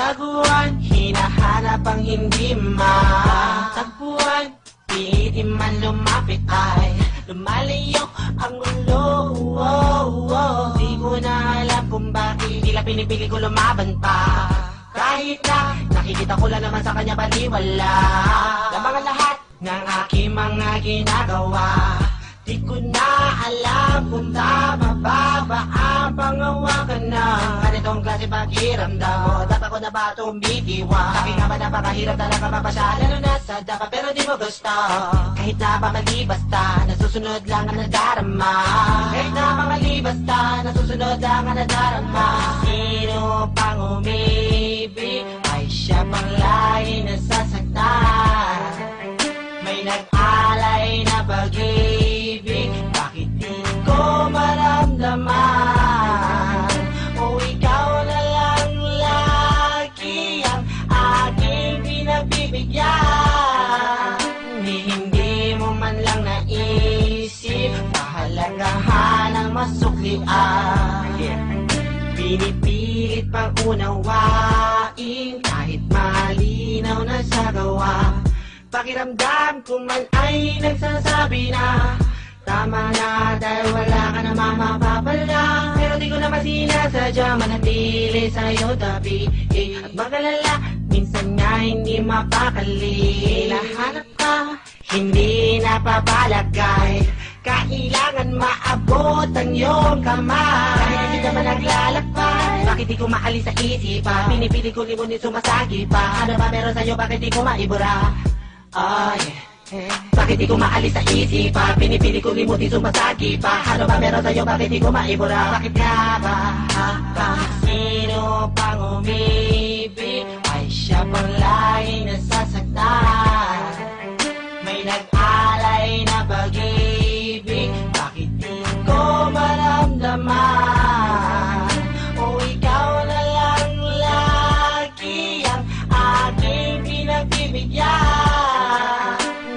Taguan, hinahanap ang hindi matagpuan. Pilitin man lumapit ay lumalayo ang ulo. Di ko na alam kung bakit tila pinipili ko lumaban pa. Kahit na nakikita ko lang naman sa kanya baliwala sa mga lahat ng aking mga ginagawa. Di ko na alam kung tama ba ang pangawakan ng ganitong klase pakiramdam mo. Dapat ko na ba tumitiwa? Sabi nga ba napakahirap talaga mapasya, lalo na sa dapat pero di mo gusto. Kahit na pamali basta, nasusunod lang ang nadarama. Kahit na pamali basta, nasusunod lang ang nadarama. Sino pang umibig ay siya pang lagi nasasaktan. May nag-alay na pag-ibig, bakit di ko maramdaman? O ikaw na lang lagi ang aking pinagbibigyan. Hindi mo man lang naisip pahalagahan ang masuklian. Pinipilit pang unawain kahit malinaw na sa gawa. Pakiramdam ko man ay nagsasabi na tama na dahil wala ka namang mapapala. Pero di ko naman sinasadya manatili sa'yo tabi. At magalala, minsan nga hindi mapakali. Nahanap ka, hindi napapalagay. Kailangan maabot ang iyong kamay. Kahit hindi ka man naglalakbay, bakit di ko maalis sa isipan? Pinipili ko limunin sumasagi pa. Ano ba meron sa'yo, bakit di ko maibura? Bakit di ko maalis sa isipan? Pinipili ko limutin sumasagi pa. Ano ba meron sa'yo, bakit di ko maibura? Bakit nga ba? Sino pang umibig ay siya pang lagi nasasaktan. May nag-alay na pag-ibig, bakit di ko maramdaman? O ikaw na lang lagi ang aking pinagbibigyan.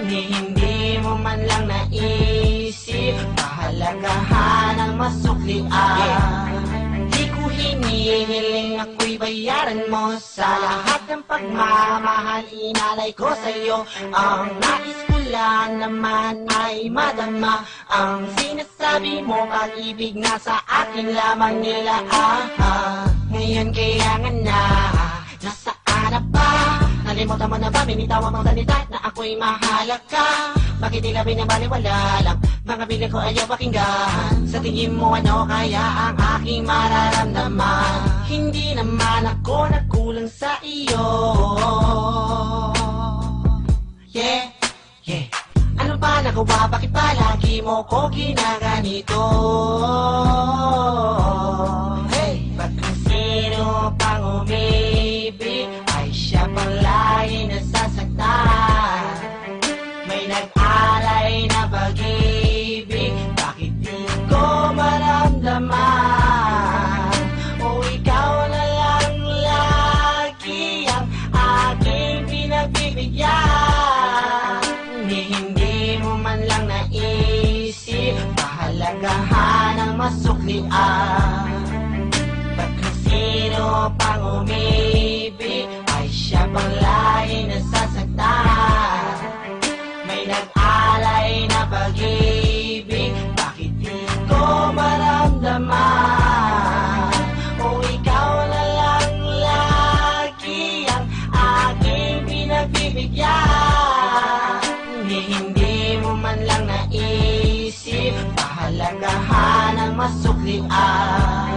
Hindi mo man lang naisip pahalagahan ang masuklian. Di ko hinihiling ako'y bayaran mo sa lahat ng pagmamahal inalay ko sa'yo. Ang nais ko lang naman ay madama ang sinasabi mo, pag-ibig na sa akin lamang nila. Ngayon kaya nga na, nasaan na ba? Nalimutan mo na ba, binitawan mong salita na ako'y mahalaga? Bakit tila binabaliwala lang mga bilang ko ayaw pakinggan? Sa tingin mo ano kaya ang aking mararamdaman? Hindi naman ako nagkulang sa iyo. Yeah, yeah. Ano ba nagawa? Bakit palagi mo ko ginaganito? Hey, bakit sino pang umibig ay siya pang lagi nasasaktan. May nag-alay na pag-ibig, bakit di ko maramdaman? O ikaw na lang lagi ang aking pinagbibigyan. Hindi mo man lang naisip pahalagahan ang masuklian. Bakit sino pang umibig ay siya pang lagi nasasaktan. May nag-alay na pag-ibig, bakit di ko maramdaman? O ikaw na lang lagi ang aking pinagbibigyan. Hindi mo man lang naisip pahalagahan ang masuklian.